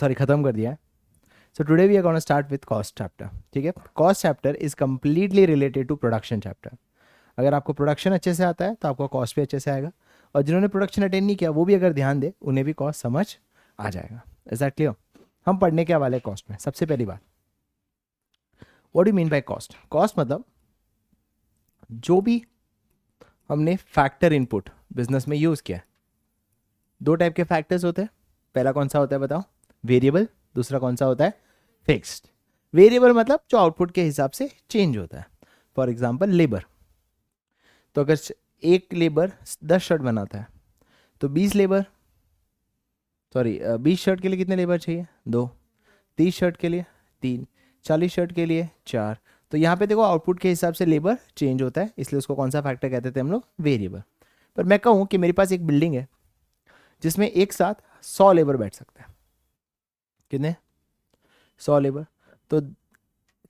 Sorry ख़त्म कर दिया है। So today we are gonna start with cost chapter. ठीक है, cost chapter is completely related to production chapter. अगर आपको प्रोडक्शन अच्छे से आता है तो आपको कॉस्ट भी अच्छे से आएगा, और जिन्होंने प्रोडक्शन अटेंड नहीं किया वो भी अगर ध्यान दे उन्हें भी कॉस्ट समझ आ जाएगा। Is that clear? हम पढ़ने के वाले कॉस्ट में सबसे पहली बात, what do mean by cost? Cost मतलब जो भी हमने फैक्टर इनपुट बिजनेस में यूज़ किया है। दो टाइप के फैक्टर्स होते हैं। पहला कौन सा होता है बताओ? वेरिएबल। दूसरा कौन सा होता है? फिक्स्ड। वेरिएबल मतलब जो आउटपुट के हिसाब से चेंज होता है। फॉर एग्जांपल लेबर, तो अगर एक लेबर 10 शर्ट बनाता है तो 20 शर्ट के लिए कितने लेबर चाहिए? 2। 30 शर्ट के लिए 3। 40 शर्ट के लिए 4। तो यहाँ पे देखो आउटपुट के हिसाब से लेबर चेंज होता है, इसलिए उसको कौन सा फैक्टर कहते थे हम लोग? वेरिएबल। पर मैं कहूँ कि मेरे पास एक बिल्डिंग है जिसमें एक साथ 100 लेबर बैठ सकते हैं। कितने? 100 लेबर। तो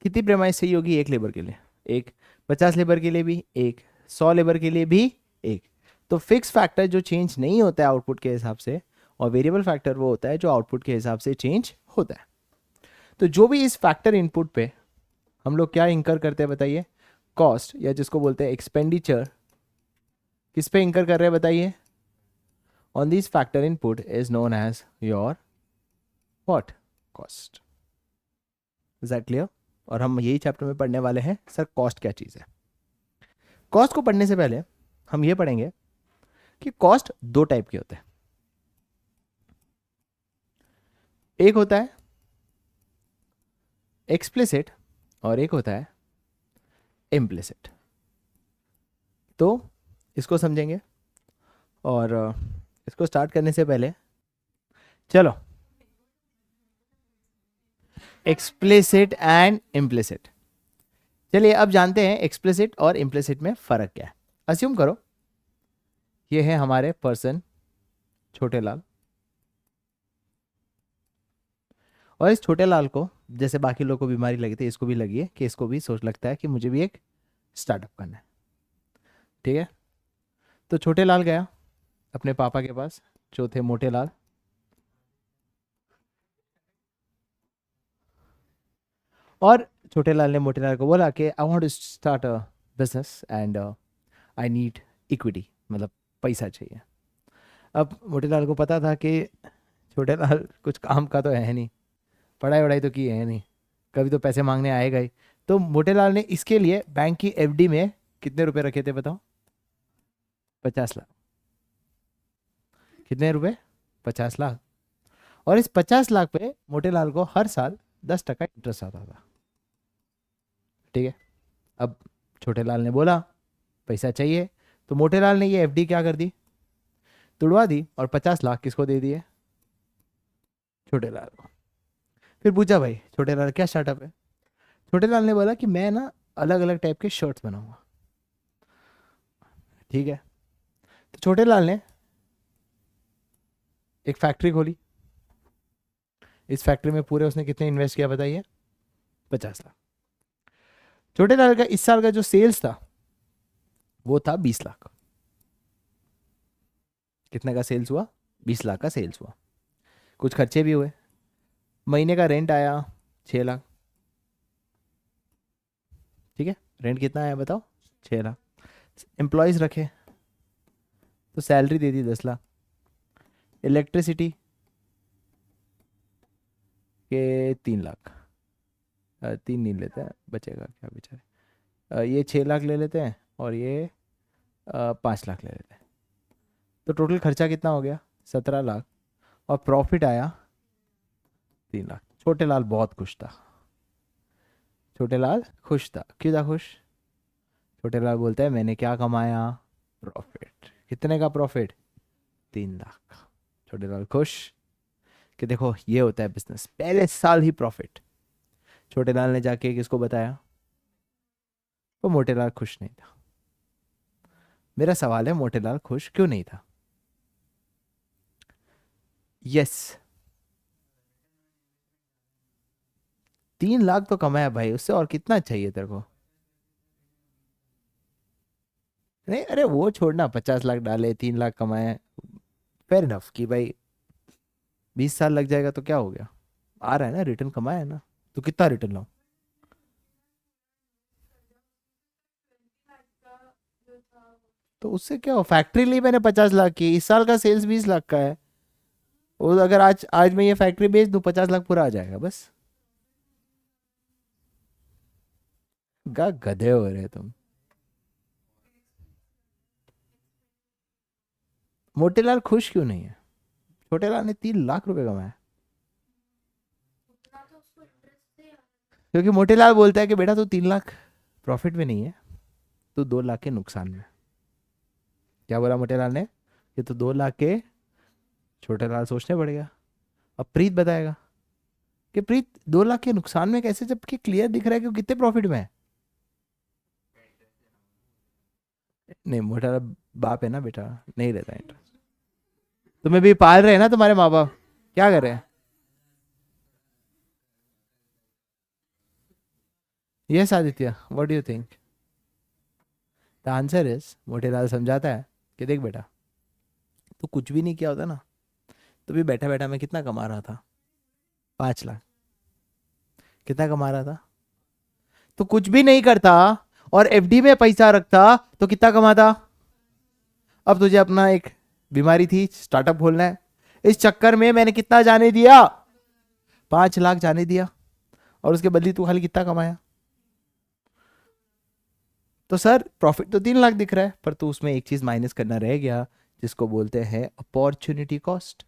कितनी प्रेमाइज चाहिए होगी एक लेबर के लिए? एक। 50 लेबर के लिए भी एक। 100 लेबर के लिए भी एक। तो फिक्स फैक्टर जो चेंज नहीं होता है आउटपुट के हिसाब से, और वेरिएबल फैक्टर वो होता है जो आउटपुट के हिसाब से चेंज होता है। तो जो भी इस फैक्टर इनपुट पे हम लोग क्या इंकर करते हैं बताइए? कॉस्ट, या जिसको बोलते हैं एक्सपेंडिचर। किस पे इंकर कर रहे हैं बताइए? On this factor input is known as your what? Cost. Is that clear? और हम यही चैप्टर में पढ़ने वाले हैं सर कॉस्ट क्या चीज़ है। कॉस्ट को पढ़ने से पहले हम ये पढ़ेंगे कि कॉस्ट दो टाइप के होते हैं। एक होता है एक्सप्लिसिट और एक होता है इम्प्लिसिट। तो इसको समझेंगे, और इसको स्टार्ट करने से पहले चलो एक्सप्लिसिट एंड इम्प्लिसिट, चलिए अब जानते हैं एक्सप्लिसिट और इम्प्लिसिट में फ़र्क क्या है। अस्यूम करो ये है हमारे पर्सन छोटे लाल, और इस छोटे लाल को जैसे बाकी लोगों को बीमारी लगी थी इसको भी लगी है कि इसको भी सोच लगता है कि मुझे भी एक स्टार्टअप करना है। ठीक है, तो छोटे लाल गया अपने पापा के पास जो थे मोटे लाल, और छोटे लाल ने मोटे लाल को बोला कि I want to start a business and I need equity, मतलब पैसा चाहिए। अब मोटे लाल को पता था कि छोटे लाल कुछ काम का तो है नहीं, पढ़ाई वढ़ाई तो की है नहीं, कभी तो पैसे मांगने आएगा ही। तो मोटे लाल ने इसके लिए बैंक की एफडी में कितने रुपए रखे थे बताओ? 50 लाख। कितने रुपए? 50 लाख। और इस 50 लाख पे मोटे लाल को हर साल 10% इंटरेस्ट आता था। ठीक है, अब छोटे लाल ने बोला पैसा चाहिए, तो मोटे लाल ने ये एफडी क्या कर दी? तुड़वा दी, और 50 लाख किसको दे दिए? छोटे लाल को। फिर पूछा भाई छोटे लाल क्या स्टार्टअप है? छोटे लाल ने बोला कि मैं ना अलग अलग टाइप के शर्ट्स बनाऊंगा। ठीक है, तो छोटे लाल ने एक फैक्ट्री खोली। इस फैक्ट्री में पूरे उसने कितने इन्वेस्ट किया बताइए? 50 लाख। छोटे लाल का इस साल का जो सेल्स था वो था 20 लाख। कितने का सेल्स हुआ? 20 लाख का सेल्स हुआ। कुछ खर्चे भी हुए, महीने का रेंट आया 6 लाख। ठीक है, रेंट कितना आया बताओ? 6 लाख। एम्प्लॉयज़ रखे तो सैलरी दे दी 10 लाख। इलेक्ट्रिसिटी के 3 लाख, 3 नहीं लेते हैं बचेगा क्या बेचारे, ये 6 लाख ले लेते हैं, और ये 5 लाख ले लेते हैं। तो टोटल खर्चा कितना हो गया? 17 लाख। और प्रॉफिट आया 3 लाख। छोटे लाल बहुत खुश था। छोटे लाल खुश था। क्यों था खुश? छोटे लाल बोलते हैं मैंने क्या कमाया? प्रॉफिट। कितने का प्रॉफिट? 3 लाख। छोटे लाल खुश कि देखो ये होता है बिजनेस, पहले साल ही प्रॉफिट। छोटे लाल ने जाके किसको बताया? वो मोटे लाल खुश नहीं था। मेरा सवाल है मोटे लाल खुश क्यों नहीं था? यस, 3 लाख तो कमाया भाई, उससे और कितना चाहिए तेरे को? नहीं अरे वो छोड़ना, 50 लाख डाले 3 लाख कमाए, फेयर इनफ कि भाई 20 साल लग जाएगा तो क्या हो गया? आ रहा है ना, रिटर्न कमाया है ना, तो कितना रिटर्न लाऊं? तो उससे क्या हो, फैक्ट्री ली मैंने 50 लाख की, इस साल का सेल्स 20 लाख का है, वो अगर आज आज मैं ये फैक्ट्री बेच दूं 50 लाख पूरा आ जाएगा बस। गधे हो रहे तुम। मोटेलाल खुश क्यों नहीं है? छोटेलाल ने 3 लाख रुपए कमाए। क्योंकि मोटेलाल बोलता है कि बेटा तू 3 लाख प्रॉफिट में नहीं है, तू 2 लाख के नुकसान में। क्या बोला मोटेलाल ने? कि तू 2 लाख के। छोटेलाल सोचने पड़ गया। अब प्रीत बताएगा कि प्रीत 2 लाख के नुकसान में कैसे, जबकि क्लियर दिख रहा है कि वो कितने प्रॉफिट में है। नहीं, मोटेलाल बाप है ना बेटा, नहीं रहता इंटरेस्ट। तुम्हें भी पाल रहे हैं ना तुम्हारे माँ बाप, क्या कर रहे हैं? Yes Aditya, what do you think? The answer is, Motelal समझाता है कि देख बेटा, तू कुछ भी नहीं किया होता ना, तो भी बैठा बैठा मैं कितना कमा रहा था? 5 लाख। कितना कमा रहा था? तो कुछ भी नहीं करता और एफडी में पैसा रखता तो कितना कमाता? अब तुझे अपना एक बीमारी थी, स्टार्टअप खोलना है, इस चक्कर में मैंने कितना जाने दिया? 5 लाख जाने दिया, और उसके बदले तू खाली कितना कमाया? तो सर प्रॉफिट तो 3 लाख दिख रहा है, पर तू उसमें एक चीज माइनस करना रह गया, जिसको बोलते हैं अपॉर्चुनिटी कॉस्ट।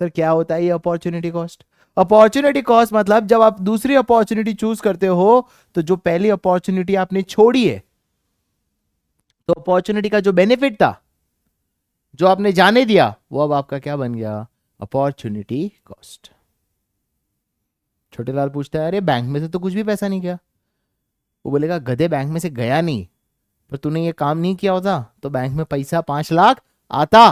सर क्या होता है ये अपॉर्चुनिटी कॉस्ट? अपॉर्चुनिटी कॉस्ट मतलब जब आप दूसरी अपॉर्चुनिटी चूज करते हो, तो जो पहली अपॉर्चुनिटी आपने छोड़ी है, तो अपॉर्चुनिटी का जो बेनिफिट था, जो आपने जाने दिया, वो अब आपका क्या बन गया? Opportunity cost. छोटेलाल पूछता है, अरे बैंक में से तो कुछ भी पैसा नहीं गया। वो बोलेगा, गधे बैंक में से गया नहीं, पर तूने ये काम नहीं किया होता तो बैंक में पैसा 5 लाख आता।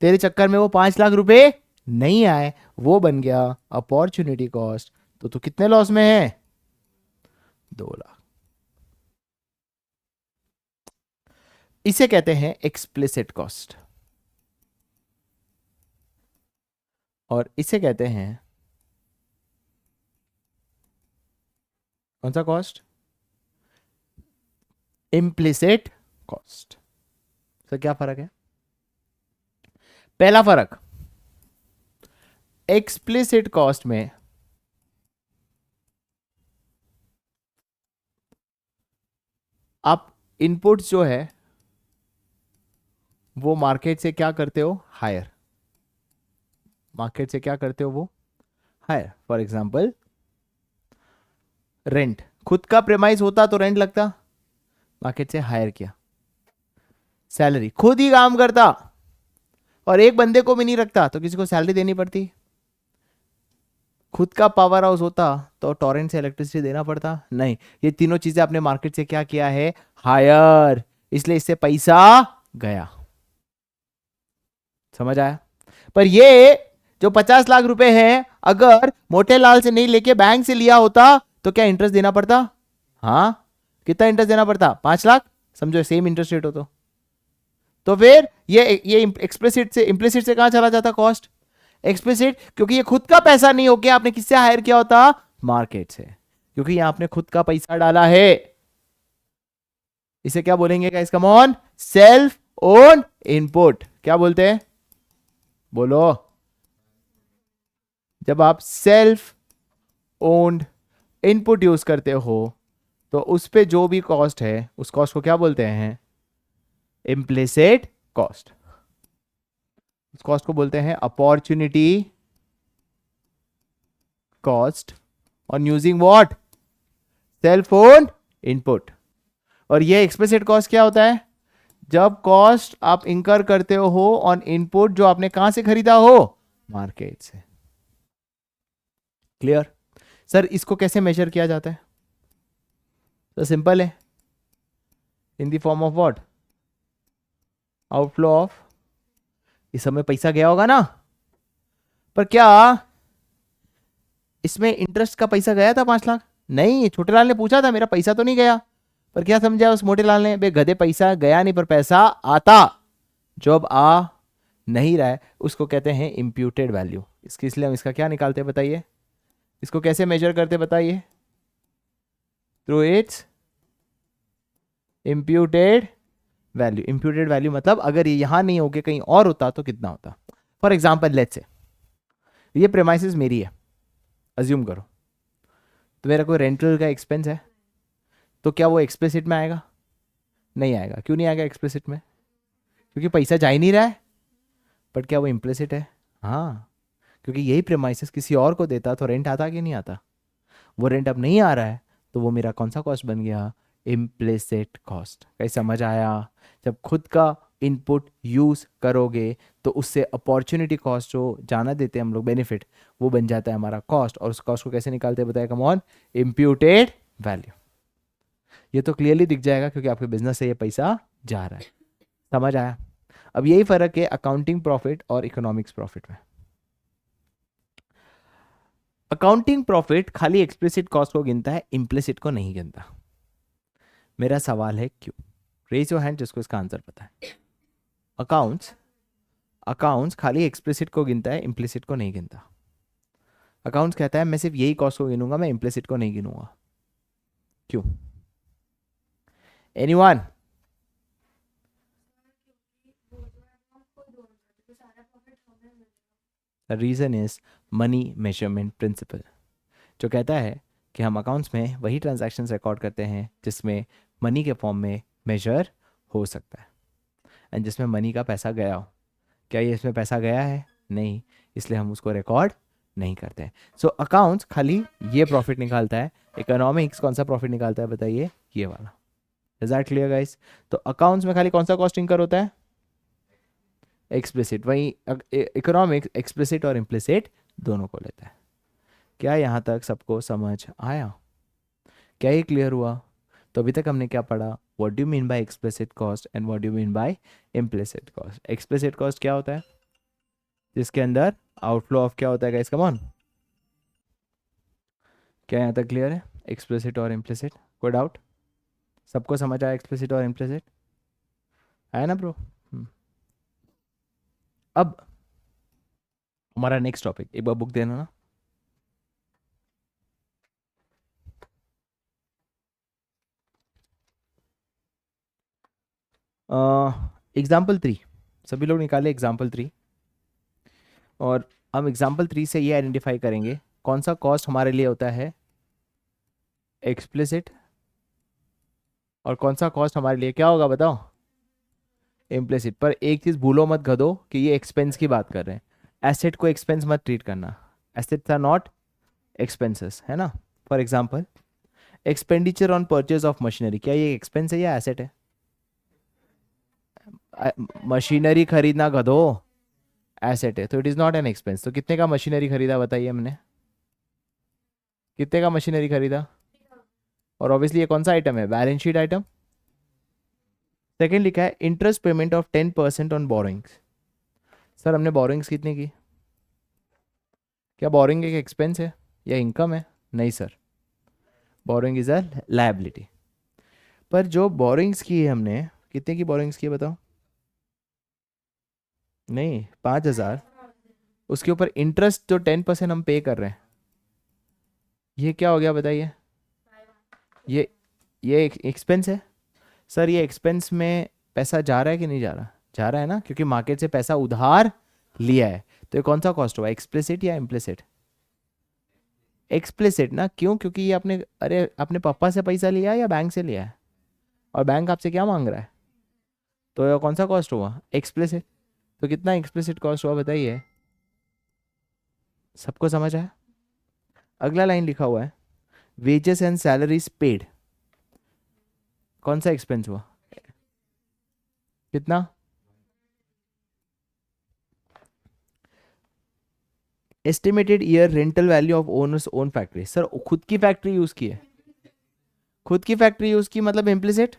तेरे चक्कर में वो 5 लाख रुपए नहीं आए, वो बन गया अपॉर्चुनिटी कॉस्ट। तो तू कितने लॉस में है? 2 लाख। इसे कहते हैं एक्सप्लिसिट कॉस्ट, और इसे कहते हैं कौन सा कॉस्ट? Implicit cost. सर क्या फर्क है? पहला फर्क, एक्सप्लिसिट कॉस्ट में आप इनपुट्स जो है वो मार्केट से क्या करते हो? हायर। मार्केट से क्या करते हो? वो हायर। फॉर एग्जांपल रेंट, खुद का प्रेमाइज होता तो रेंट लगता, मार्केट से हायर किया। सैलरी, खुद ही काम करता और एक बंदे को भी नहीं रखता तो किसी को सैलरी देनी पड़ती। खुद का पावर हाउस होता तो टॉरेंट से इलेक्ट्रिसिटी देना पड़ता नहीं। ये तीनों चीजें आपने मार्केट से क्या किया है? हायर। इसलिए इससे पैसा गया। समझ आया? पर ये जो 50 लाख रुपए हैं, अगर मोटेलाल से नहीं लेके बैंक से लिया होता तो क्या इंटरेस्ट देना पड़ता? हाँ, कितना इंटरेस्ट देना पड़ता? 5 लाख। समझो सेम इंटरेस्ट रेट हो तो फिर ये एक्सप्लिसिट से इम्प्लिसिट से कहां चला जाता कॉस्ट? एक्सप्लिसिट, क्योंकि ये खुद का पैसा नहीं होके आपने किससे हायर किया होता? मार्केट से, क्योंकि यहां आपने खुद का पैसा डाला है। इसे क्या बोलेंगे guys? Come on, self own input. क्या बोलते हैं? बोलो। जब आप सेल्फ ओन्ड इनपुट यूज करते हो तो उस पे जो भी कॉस्ट है उस कॉस्ट को क्या बोलते हैं? Implicit cost. उस कॉस्ट को बोलते हैं opportunity cost on using what? Self owned input. और ये एक्सप्लिसिट कॉस्ट क्या होता है? जब कॉस्ट आप इंकर करते हो ऑन इनपुट जो आपने कहां से खरीदा हो? मार्केट से। क्लियर? सर इसको कैसे मेजर किया जाता है? तो सिंपल है, in the form of what? Outflow of. इस समय पैसा गया होगा ना, पर क्या इसमें इंटरेस्ट का पैसा गया था 5 लाख? नहीं, छोटेलाल ने पूछा था मेरा पैसा तो नहीं गया, पर क्या समझा उस मोटेलाल ने? बे गधे, पैसा गया नहीं पर पैसा आता। जो अब आ नहीं रहा है उसको कहते हैं इंप्यूटेड वैल्यू। इसके, इसलिए हम इसका क्या निकालते हैं बताइए, इसको कैसे मेजर करते बताइए, through it's imputed value. Imputed value मतलब अगर ये यहां नहीं होके कहीं और होता तो कितना होता। फॉर एग्जाम्पल लेट्स से ये प्रेमाइसिस मेरी है, अज्यूम करो, तो मेरा कोई रेंटल का एक्सपेंस है, तो क्या वो एक्सप्लिसिट में आएगा? नहीं आएगा। क्यों नहीं आएगा एक्सप्लिसिट में? क्योंकि पैसा जा ही नहीं रहा है। बट क्या वो इम्प्लिसिट है? हाँ, क्योंकि यही प्रेमाइसिस किसी और को देता तो रेंट आता कि नहीं आता? वो रेंट अब नहीं आ रहा है, तो वो मेरा कौन सा कॉस्ट बन गया? Implicit cost. कहीं समझ आया? जब खुद का इनपुट यूज करोगे तो उससे अपॉर्चुनिटी कॉस्ट जो जाना देते हैं हम लोग बेनिफिट, वो बन जाता है हमारा कॉस्ट। और उस कॉस्ट को कैसे निकालते हैं बताया? Come on, imputed value. ये तो क्लियरली दिख जाएगा क्योंकि आपके बिजनेस से ये पैसा जा रहा है। समझ आया? अब यही फर्क है अकाउंटिंग प्रॉफिट और इकोनॉमिक्स प्रॉफिट में। अकाउंटिंग प्रॉफिट खाली एक्सप्लिसिट कॉस्ट को गिनता है, इम्प्लिसिट को नहीं गिनता। मेरा सवाल है क्यों? रेज योर हैंड जिसको इसका आंसर पता है। अकाउंट्स खाली एक्सप्लिसिट को गिनता है, इम्प्लिसिट को नहीं गिनता। अकाउंट्स कहता है मैं सिर्फ यही कॉस्ट को गिनूंगा, मैं इम्प्लिसिट को नहीं गिनूंगा। क्यों? Anyone? Reason is money measurement principle, जो कहता है कि हम अकाउंट्स में वही ट्रांजैक्शंस रिकॉर्ड करते हैं जिसमें मनी के फॉर्म में मेजर हो सकता है एंड जिसमें मनी का पैसा गया हो। क्या ये इसमें पैसा गया है? नहीं, इसलिए हम उसको रिकॉर्ड नहीं करते हैं। सो अकाउंट्स खाली ये प्रॉफिट निकालता है। इकोनॉमिक्स कौन सा प्रॉफिट निकालता है बताइए? ये वाला। Is that clear guys? तो अकाउंट्स में खाली कौन सा कॉस्ट इंकर होता है? एक्सप्लिसिट। वही इकोनॉमिक्स एक्सप्लिसिट और इम्प्लिसिट दोनों को लेता है। क्या यहाँ तक सबको समझ आया? क्या ये क्लियर हुआ? तो अभी तक हमने क्या पढ़ा? What do you mean by explicit cost and what do you mean by implicit cost. Explicit cost क्या होता है? जिसके अंदर आउटफ्लो ऑफ क्या होता है गाइस? कम ऑन, क्या यहाँ तक क्लियर है? एक्सप्लिसिट और इम्प्लिसिट, कोई डाउट? सबको समझ आया एक्सप्लिसिट और इम्प्लिसिट? आया ना ब्रो? अब हमारा नेक्स्ट टॉपिक, एक बार बुक देना ना। एग्जाम्पल 3, सभी लोग निकाले एग्जाम्पल 3। और हम एग्जाम्पल 3 से ये आइडेंटिफाई करेंगे कौन सा कॉस्ट हमारे लिए होता है एक्सप्लिसिट और कौन सा कॉस्ट हमारे लिए क्या होगा बताओ? इम्प्लिसिट। पर एक चीज़ भूलो मत गधो कि ये एक्सपेंस की बात कर रहे हैं। एसेट को एक्सपेंस मत ट्रीट करना। एसेट्स आर नॉट एक्सपेंसेस, है ना? For example expenditure on purchase of machinery, क्या ये एक्सपेंस है या एसेट है? मशीनरी खरीदना गधो एसेट है, तो it is not an expense. तो कितने का मशीनरी खरीदा बताइए हमने? कितने का मशीनरी खरीदा? और ऑब्वियसली ये कौन सा आइटम है? Balance sheet item. सेकेंड लिखा है interest payment of 10% on borrowings. Sir हमने बोरोइंग्स कितनी की? क्या बोरोइंग एक एक्सपेंस है या इनकम है? नहीं sir, borrowing is a liability. पर जो बोरोइंग्स की है हमने, कितने की बोरोइंग्स की है बताओ? नहीं, 5,000। उसके ऊपर इंटरेस्ट जो 10% हम पे कर रहे हैं, ये क्या हो गया बताइए? ये ये एक्सपेंस है। सर ये एक्सपेंस में पैसा जा रहा है कि नहीं जा रहा? जा रहा है ना, क्योंकि मार्केट से पैसा उधार लिया है। तो ये कौन सा कॉस्ट हुआ, एक्सप्लिसिट या इम्प्लिसिट? एक्सप्लिसिट ना। क्यों? क्योंकि ये आपने, अरे अपने पापा से पैसा लिया है या बैंक से लिया है, और बैंक आपसे क्या मांग रहा है, तो ये कौन सा कॉस्ट हुआ? एक्सप्लिसिट। तो कितना एक्सप्लिसिट कॉस्ट हुआ बताइए? सबको समझ आया? अगला लाइन लिखा हुआ है वेजेस एंड सैलरीज पेड, कौन सा एक्सपेंस हुआ? कितना? Estimated year rental value of owners own factory. Sir खुद की फैक्ट्री यूज की है, खुद की फैक्ट्री यूज की मतलब इम्प्लिसिट।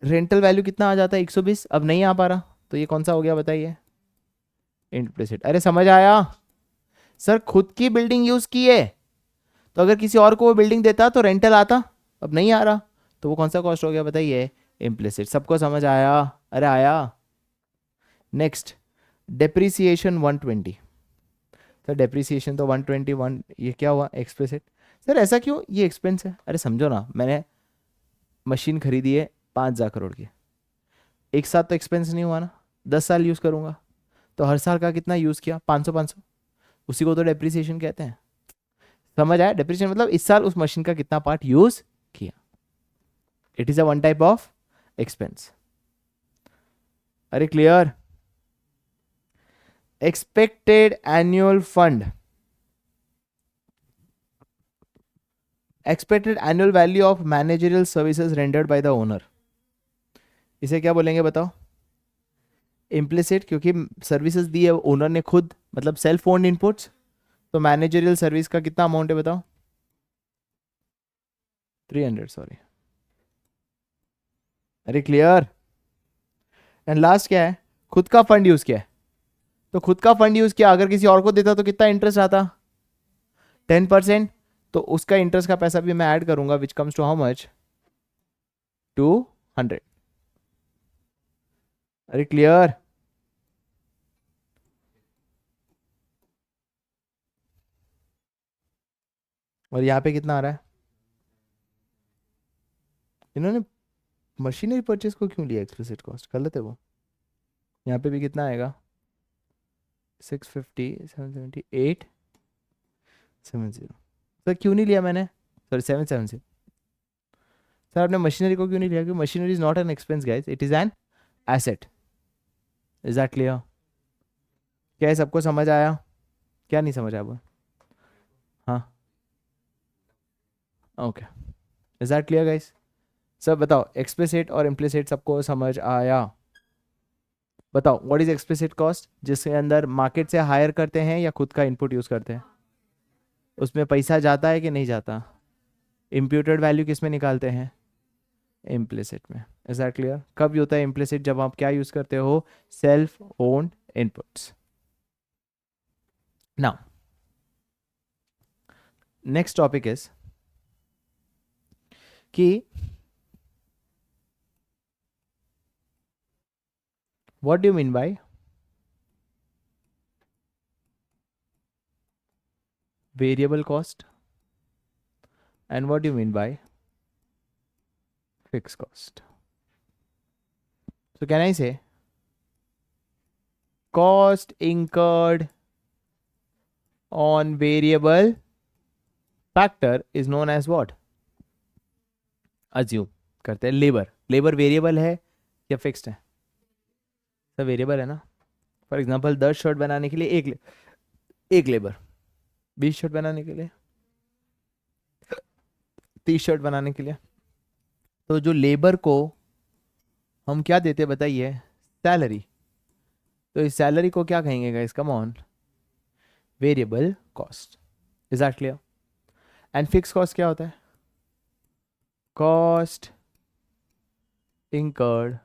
रेंटल वैल्यू कितना आ जाता है? 120। अब नहीं आ पा रहा, तो ये कौन सा हो गया बताइए? इम्प्लिसिट। अरे समझ आया? सर खुद की बिल्डिंग यूज की है, तो अगर किसी और को वो बिल्डिंग देता तो रेंटल आता। अब नहीं आ रहा, तो वो कौन सा कॉस्ट हो गया बताइए? इम्प्लिसिट। सबको समझ आया? अरे आया। Next, depreciation 120। तो डेप्रिसिएशन तो 121, ये क्या हुआ एक्सप्लिसिट। सर ऐसा क्यों, ये एक्सपेंस है। अरे समझो ना, मैंने मशीन खरीदी है 5,000 करोड़ की, एक साथ तो एक्सपेंस नहीं हुआ ना, 10 साल यूज़ करूँगा, तो हर साल का कितना यूज़ किया, 500 उसी को तो डेप्रिसिएशन कहते हैं। समझ आया, डेप्रिसिएशन मतलब इस साल उस मशीन का कितना पार्ट यूज़ किया। It is a one type of expense. अरे clear. Expected annual fund, expected annual value of managerial services rendered by the owner, इसे क्या बोलेंगे बताओ। इम्प्लिसिट, क्योंकि सर्विसेज दी है ओनर ने खुद, मतलब सेल्फ ओन्ड इनपुट्स, तो मैनेजरियल सर्विस का कितना अमाउंट है बताओ। 300, सॉरी। अरे क्लियर। एंड लास्ट क्या है, खुद का फंड यूज किया है, तो खुद का फंड यूज किया, अगर किसी और को देता तो कितना इंटरेस्ट आता, 10%, तो उसका इंटरेस्ट का पैसा भी मैं ऐड करूंगा, which comes to how much, 200। अरे क्लियर। और यहाँ पे कितना आ रहा है, इन्होंने मशीनरी परचेज को क्यों लिया एक्सप्लिसिट कॉस्ट, कर लेते वो। यहाँ पे भी कितना आएगा, 650, 770, 870। सर क्यों नहीं लिया मैंने, सॉरी 770। सर आपने मशीनरी को क्यों नहीं लिया, क्योंकि machinery is not an expense guys, it is an asset. Is that clear. क्या ये सबको समझ आया, क्या नहीं समझ आया वो। हाँ okay, is that clear guys. सब बताओ, एक्सप्लिसिट और इम्प्लिसिट सबको समझ आया। बताओ व्हाट इज एक्सप्लिसिट कॉस्ट, जिसके अंदर मार्केट से हायर करते हैं या खुद का इनपुट यूज करते हैं, उसमें पैसा जाता है कि नहीं जाता, इम्प्यूटेड वैल्यू किस में निकालते हैं, इम्प्लिसिट में। Is that clear. कब होता है इम्प्लिसिट, जब आप क्या यूज करते हो, self owned inputs. Now next topic is कि what do you mean by variable cost and what do you mean by fix cost. So can I say cost incurred on variable factor is known as what? Assume करते हैं labour, labour variable है या fixed है, सब variable है ना। For example 10 shirt बनाने के लिए एक लेबर, 20 शर्ट बनाने के लिए, 30 शर्ट बनाने के लिए, तो जो लेबर को हम क्या देते बताइए, सैलरी, तो इस सैलरी को क्या कहेंगे guys, come on, variable cost. Is that clear. And fix cost क्या होता है, cost incurred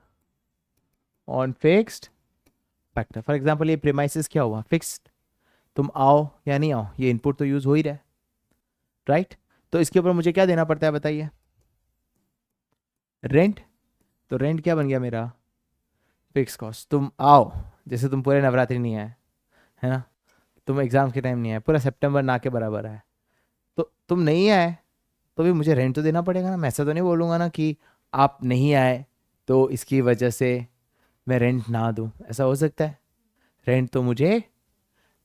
on fixed factor। For example ये प्रीमाइसिस क्या हुआ, फिक्स्ड, तुम आओ या नहीं आओ ये इनपुट तो यूज हो ही रहा है, राइट। तो इसके ऊपर मुझे क्या देना पड़ता है बताइए, रेंट। तो रेंट क्या बन गया मेरा, फिक्स कॉस्ट। तुम आओ, जैसे तुम पूरे नवरात्रि नहीं आए, है ना, तुम एग्जाम के टाइम नहीं आए, पूरा सितंबर ना के बराबर आए, तो तुम नहीं आए तो भी मुझे रेंट तो देना पड़ेगा ना। मैं ऐसा तो नहीं बोलूँगा ना कि आप नहीं आए तो इसकी वजह से मैं रेंट ना दूं, ऐसा हो सकता है। रेंट तो मुझे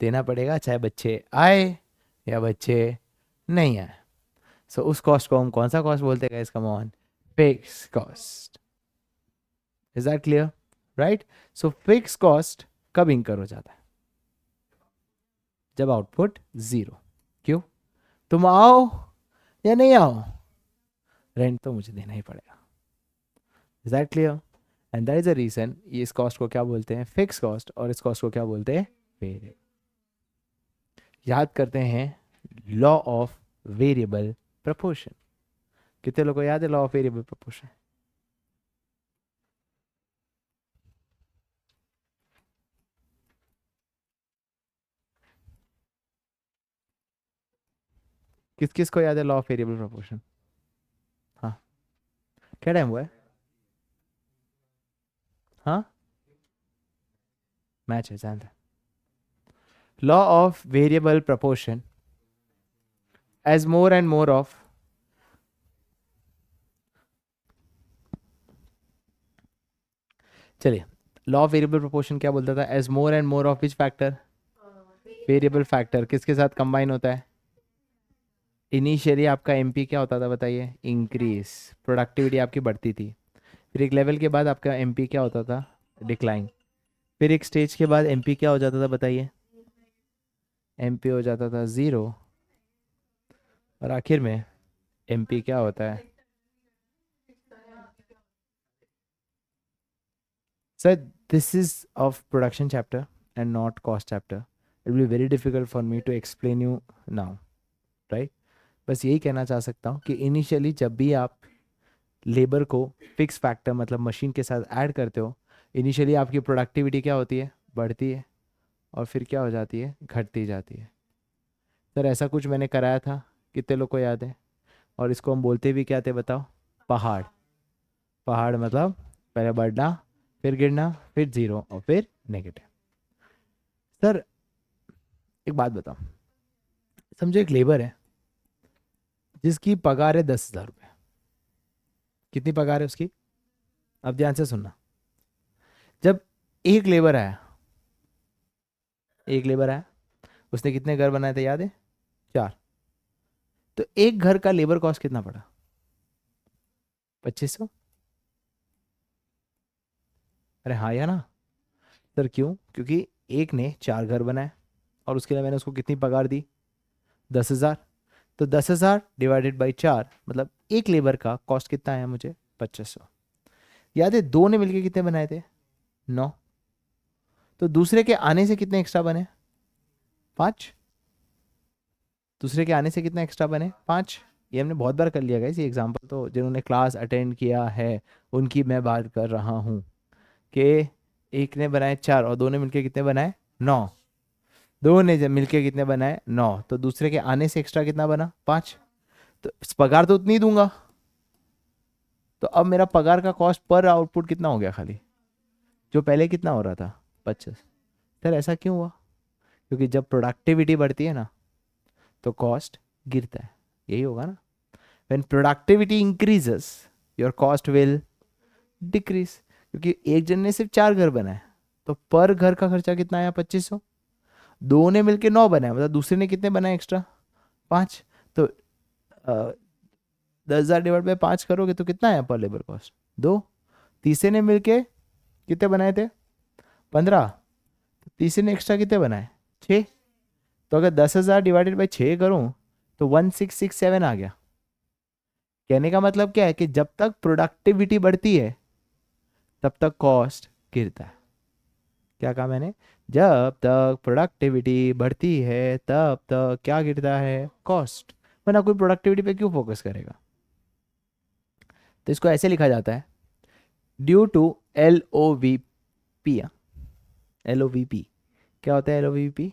देना पड़ेगा, चाहे बच्चे आए या बच्चे नहीं आए। सो उस कॉस्ट को हम कौन सा कॉस्ट बोलते हैं इसका, on fix cost. Is that clear, right. So fix cost कब इंकर हो जाता है, जब आउटपुट जीरो। क्यों, तुम आओ या नहीं आओ रेंट तो मुझे देना ही पड़ेगा। Is that clear. And that is the reason इस कॉस्ट को क्या बोलते हैं, फिक्स कॉस्ट, और इस कॉस्ट को क्या बोलते हैं, वेरिएबल। याद करते हैं लॉ ऑफ वेरिएबल प्रपोर्शन। कितने लोगों को याद है लॉ ऑफ वेरिएबल प्रपोर्शन, किस किस को याद है लॉ ऑफ वेरिएबल प्रपोर्शन। हाँ, क्या टाइम हुआ है, हाँ मैच है जानते हैं। Law of variable proportion, as more and more of, चलिए लॉ ऑफ वेरिएबल प्रोपोर्शन क्या बोलता था, as more and more of which factor, variable factor किसके साथ कंबाइन होता है, इनिशियली आपका एमपी क्या होता था बताइए, इंक्रीज, प्रोडक्टिविटी आपकी बढ़ती थी, फिर एक लेवल के बाद आपका एमपी क्या होता था, डिक्लाइन, फिर एक स्टेज के बाद एमपी क्या हो जाता था बताइए, एमपी हो जाता था ज़ीरो, और आखिर में एमपी क्या होता है। Sir this is of production chapter and not cost chapter, it will be very difficult for me to explain you now, right. बस यही कहना चाह सकता हूँ कि इनिशियली जब भी आप लेबर को फिक्स फैक्टर मतलब मशीन के साथ ऐड करते हो, इनिशियली आपकी प्रोडक्टिविटी क्या होती है, बढ़ती है, और फिर क्या हो जाती है, घटती जाती है। सर ऐसा कुछ मैंने कराया था, कितने लोग को याद है, और इसको हम बोलते भी क्या थे बताओ, पहाड़। पहाड़ मतलब पहले बढ़ना, फिर गिरना, फिर जीरो, और फिर नेगेटिव। सर एक बात बताओ, समझो एक लेबर है जिसकी पगार है 10,000 रुपये, कितनी पगार है उसकी, अब ध्यान से सुनना। जब एक लेबर आया, एक लेबर आया, उसने कितने घर बनाए थे याद है, 4, तो एक घर का लेबर कॉस्ट कितना पड़ा, 2500। अरे हाँ या ना सर, क्यों, क्योंकि एक ने 4 घर बनाए और उसके लिए मैंने उसको कितनी पगार दी, 10,000, तो 10,000 डिवाइडेड बाई 4 मतलब एक लेबर का कॉस्ट कितना आया मुझे, 2500। याद है दो ने मिलके कितने बनाए थे, 9, तो दूसरे के आने से कितने एक्स्ट्रा बने, 5, दूसरे के आने से कितना एक्स्ट्रा बने, 5। ये हमने बहुत बार कर लिया गाइस, ये एग्जांपल तो जिन्होंने क्लास अटेंड किया है उनकी मैं बात कर रहा हूँ, कि एक ने बनाए 4 और दो ने मिलके कितने बनाए, 9, दो ने जब मिलके कितने बनाए, 9, तो दूसरे के आने से एक्स्ट्रा कितना बना, 5, तो पगार तो उतनी ही दूंगा, तो अब मेरा पगार का कॉस्ट पर आउटपुट कितना हो गया खाली, जो पहले कितना हो रहा था, 25। सर ऐसा क्यों हुआ, क्योंकि जब प्रोडक्टिविटी बढ़ती है ना तो कॉस्ट गिरता है, यही होगा ना, when productivity increases your cost will decrease, क्योंकि एक जन ने सिर्फ 4 घर बनाए तो पर घर का खर्चा कितना आया, 2500, दो ने मिलके 9 बनाए मतलब दूसरे ने कितने बनाए एक्स्ट्रा, 5, तो 10,000 डिवाइड बाई 5 करोगे तो कितना आया पर लेबर कॉस्ट, 2, तीसरे ने मिलके कितने बनाए थे, 15, तीसरे ने एक्स्ट्रा कितने बनाए, 6, तो अगर 10,000 डिवाइडेड बाई 6 करूं तो 1667 आ गया। कहने का मतलब क्या है कि जब तक प्रोडक्टिविटी बढ़ती है तब तक कॉस्ट गिरता है। क्या कहा मैंने, जब तक प्रोडक्टिविटी बढ़ती है तब तक क्या गिरता है, कॉस्ट, वरना कोई प्रोडक्टिविटी पे क्यों फोकस करेगा। तो इसको ऐसे लिखा जाता है, ड्यू टू LOVP। LOVP क्या होता है, LOVP,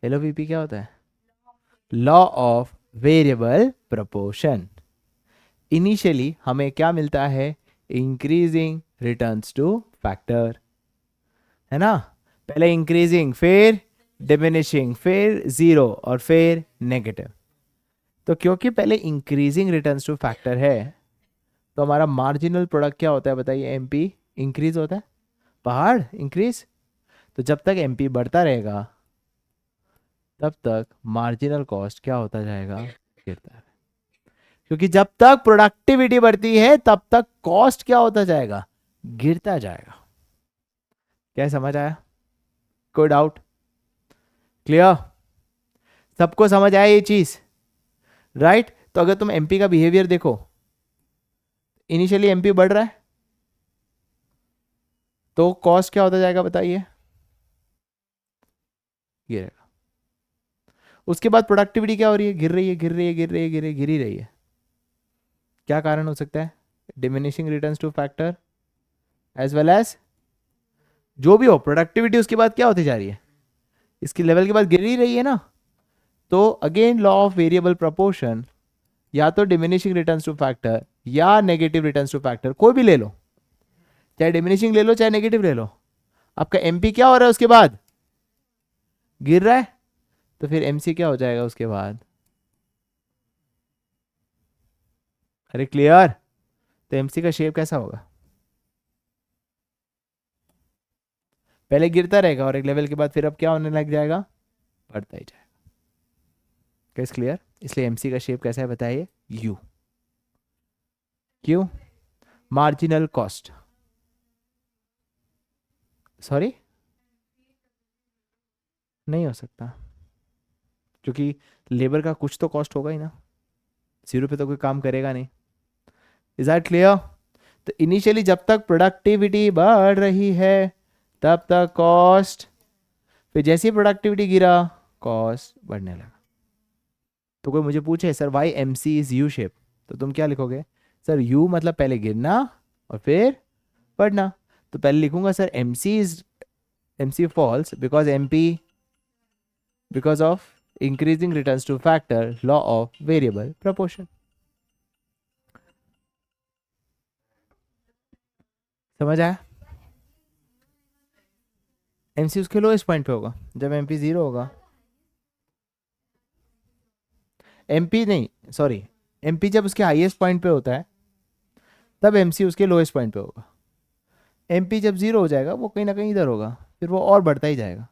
LOVP क्या होता है, law of variable proportion. Initially हमें क्या मिलता है, इंक्रीजिंग रिटर्न्स टू फैक्टर, है ना, पहले इंक्रीजिंग, फिर डिमिनिशिंग, फिर जीरो, और फिर नेगेटिव। तो क्योंकि पहले इंक्रीजिंग रिटर्न्स टू फैक्टर है तो हमारा मार्जिनल प्रोडक्ट क्या होता है बताइए, एमपी इंक्रीज होता है, पहाड़ इंक्रीज, तो जब तक एमपी बढ़ता रहेगा तब तक मार्जिनल कॉस्ट क्या होता जाएगा, गिरता है, क्योंकि जब तक प्रोडक्टिविटी बढ़ती है तब तक कॉस्ट क्या होता जाएगा, गिरता जाएगा। क्या समझ आया, कोई डाउट, क्लियर, सबको समझ आया ये चीज, राइट। तो अगर तुम एमपी का बिहेवियर देखो, इनिशियली एमपी बढ़ रहा है तो कॉस्ट क्या होता जाएगा बताइए, गिरेगा। उसके बाद प्रोडक्टिविटी क्या हो रही है, गिर रही है, गिर रही है, गिर रही है, गिर रही है, गिर ही रही है। क्या कारण हो सकता है, diminishing returns to factor as well as जो भी हो, प्रोडक्टिविटी उसके बाद क्या होती जा रही है, इसकी लेवल के बाद गिर ही रही है ना। तो again law of variable proportion, या तो डिमिनिशिंग रिटर्न्स टू फैक्टर या नेगेटिव रिटर्न्स टू फैक्टर, कोई भी ले लो, चाहे डिमिनिशिंग ले लो चाहे नेगेटिव ले लो, आपका एमपी क्या हो रहा है उसके बाद, गिर रहा है, तो फिर MC क्या हो जाएगा उसके बाद? अरे क्लियर? तो MC का शेप कैसा होगा? पहले गिरता रहेगा और एक लेवल के बाद फिर अब क्या होने लग जाएगा? बढ़ता ही जाएगा। कैस क्लियर? इसलिए MC का शेप कैसा है बताइए? U। क्यों? Marginal cost. सॉरी, नहीं हो सकता, क्योंकि लेबर का कुछ तो कॉस्ट होगा ही ना, 0 पे तो कोई काम करेगा नहीं। Is that clear? तो इनिशियली जब तक प्रोडक्टिविटी बढ़ रही है तब तक कॉस्ट, फिर जैसे ही प्रोडक्टिविटी गिरा कॉस्ट बढ़ने लगा। तो कोई मुझे पूछे sir why MC is U shape, तो तुम क्या लिखोगे? सर U मतलब पहले गिरना और फिर बढ़ना। तो पहले लिखूंगा sir MC falls because MP because of increasing returns to factor law of variable proportion. समझ आया? MC उसके लोएस्ट पॉइंट पे होगा जब MP 0 होगा। MP नहीं, सॉरी, MP जब उसके हाईएस्ट पॉइंट पे होता है तब MC उसके लोएस्ट पॉइंट पे होगा। MP जब 0 हो जाएगा वो कहीं ना कहीं इधर होगा, फिर वो और बढ़ता ही जाएगा।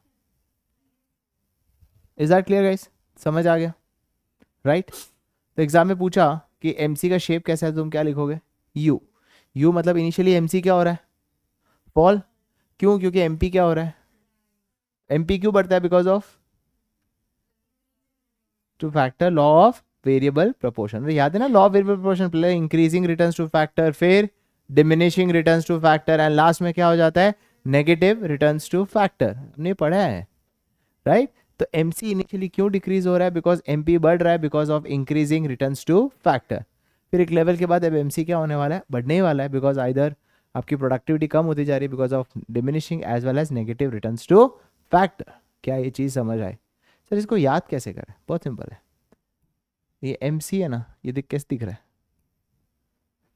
Is that clear guys? समझ आ गया? राइट? तो एग्जाम में पूछा कि MC का शेप कैसा है, तुम क्या लिखोगे? U मतलब इनिशियली MC क्या हो रहा है? फॉल। क्यों? क्योंकि MP क्या हो रहा है? MP क्यों बढ़ता है? Because of to factor law of variable proportion. याद है ना लॉ ऑफ वेरिएबल प्रोपोर्शन? पहले इंक्रीजिंग रिटर्न्स टू फैक्टर, फिर diminishing returns to factor and last में क्या हो जाता है? Negative returns to factor. हमने पढ़ा है, राइट? तो MC इनिशियली क्यों डिक्रीज हो रहा है? बिकॉज MP बढ़ रहा है because of increasing returns to factor. फिर एक लेवल के बाद अब MC क्या होने वाला है? बढ़ने ही वाला है, बिकॉज आइदर आपकी प्रोडक्टिविटी कम होती जा रही है because of diminishing as well as negative returns to factor. क्या ये चीज़ समझ आए? सर इसको याद कैसे करें? बहुत सिंपल है। ये MC है ना, ये देख कैसे दिख रहा है?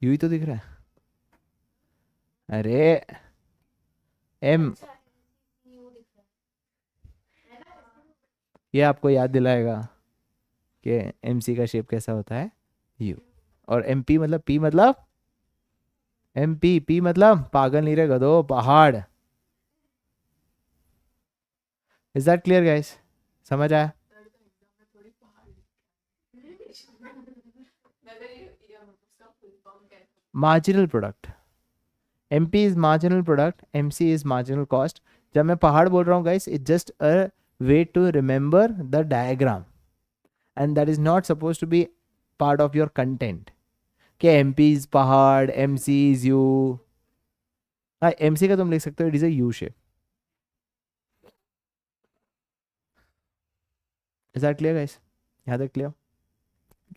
यू ही तो दिख रहा है। अरे M, ये आपको याद दिलाएगा कि MC का शेप कैसा होता है? U। और MP मतलब P मतलब P मतलब पागल नहीं रे गधो, पहाड़। Is that clear guys? समझ आया? Marginal product. MP is marginal product, MC is marginal cost. जब मैं पहाड़ बोल रहा हूँ guys, it's just a way to remember the diagram and that is not suppose to be part of your content कि MP is पहाड़, MC is U. MC का तुम लिख सकते हो it is a U shape. Is that clear guys? यहाँ तक clear?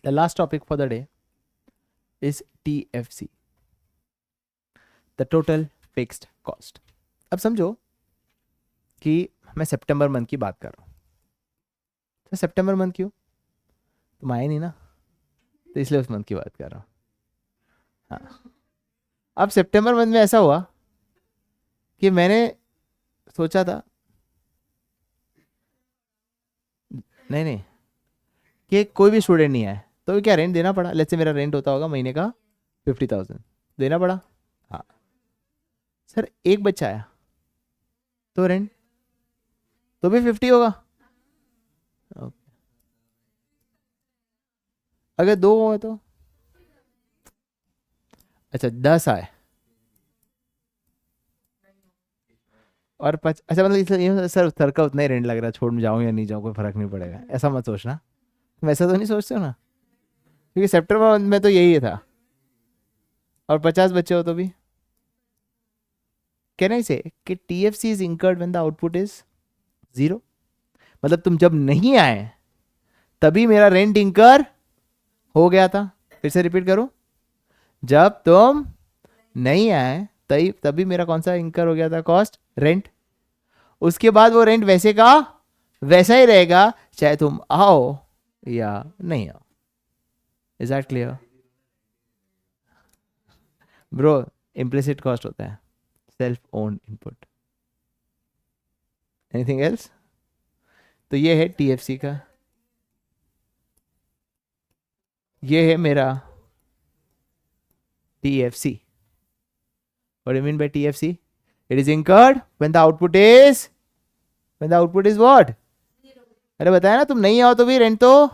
The last topic for the day is TFC, the total fixed cost. अब समझो कि मैं सितंबर मंथ की बात कर रहा हूँ। तो सितंबर मंथ क्यों? तुम आए नहीं ना, तो इसलिए उस मंथ की बात कर रहा हूँ। हाँ, अब सितंबर मंथ में ऐसा हुआ कि मैंने सोचा था, नहीं नहीं, कि कोई भी स्टूडेंट नहीं आए तो क्या रेंट देना पड़ा। लेट्स से मेरा रेंट होता होगा महीने का 50,000, देना पड़ा। हाँ सर, एक बच्चा आया तो रेंट तो भी 50 होगा। ओके। अगर दो हो तो, अच्छा 10 आए और अच्छा मतलब इसलिए सर सर का उतना ही रेंट लग रहा है, छोड़ में जाऊँ या नहीं जाऊँ कोई फर्क नहीं पड़ेगा, ऐसा मत सोचना। वैसा तो नहीं सोचते हो ना, क्योंकि सितंबर में तो यही था। और 50 बच्चे हो तो भी कैन आई से कि TFC is incurred when the output is 0। मतलब तुम जब नहीं आए तभी मेरा रेंट इंकर हो गया था। फिर से रिपीट करो, जब तुम नहीं आए तभी तभी मेरा कौन सा इंकर हो गया था? Cost, rent. उसके बाद वो रेंट वैसे का वैसा ही रहेगा चाहे तुम आओ या नहीं आओ। Is that clear bro? Implicit cost होता है self owned input. Anything else? तो ये है TFC का, ये है मेरा TFC. What do you mean by TFC? It is incurred when the output is what? अरे बताया ना, तुम नहीं आओ तो भी रेंट तो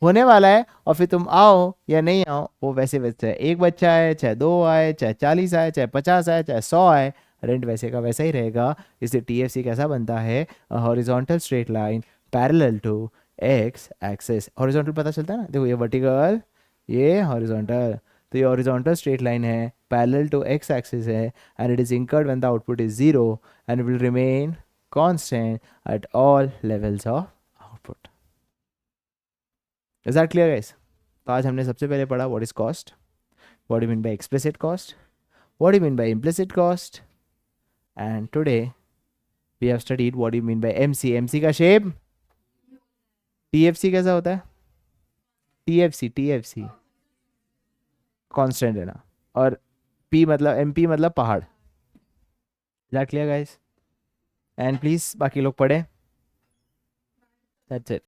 होने वाला है, और फिर तुम आओ या नहीं आओ वो वैसे वैसे है. एक बच्चा आए, चाहे 2 आए, चाहे 40 आए, चाहे 50 आए, चाहे 100 आए, रेंट वैसे का वैसा ही रहेगा. इसलिए TFC कैसा बनता है? Horizontal straight line parallel to X axis. Horizontal पता चलता है ना, देखो ये वर्टिकल, ये हॉरिजॉन्टल. तो ये हॉरिजॉन्टल स्ट्रेट लाइन है, पैरेलल टू एक्स एक्सिस है, and it is incurred when the output is 0 and will remain constant at all levels of output. Is that clear guys? तो आज हमने सबसे पहले पढ़ा what is cost, what you mean by explicit cost, what you mean by implicit cost, and today we have studied what you mean by MC. MC का shape. TFC कैसा होता है? TFC कांस्टेंट है ना, और P मतलब MP मतलब पहाड़. That clear guys? And please बाकी लोग पढ़े. That's it.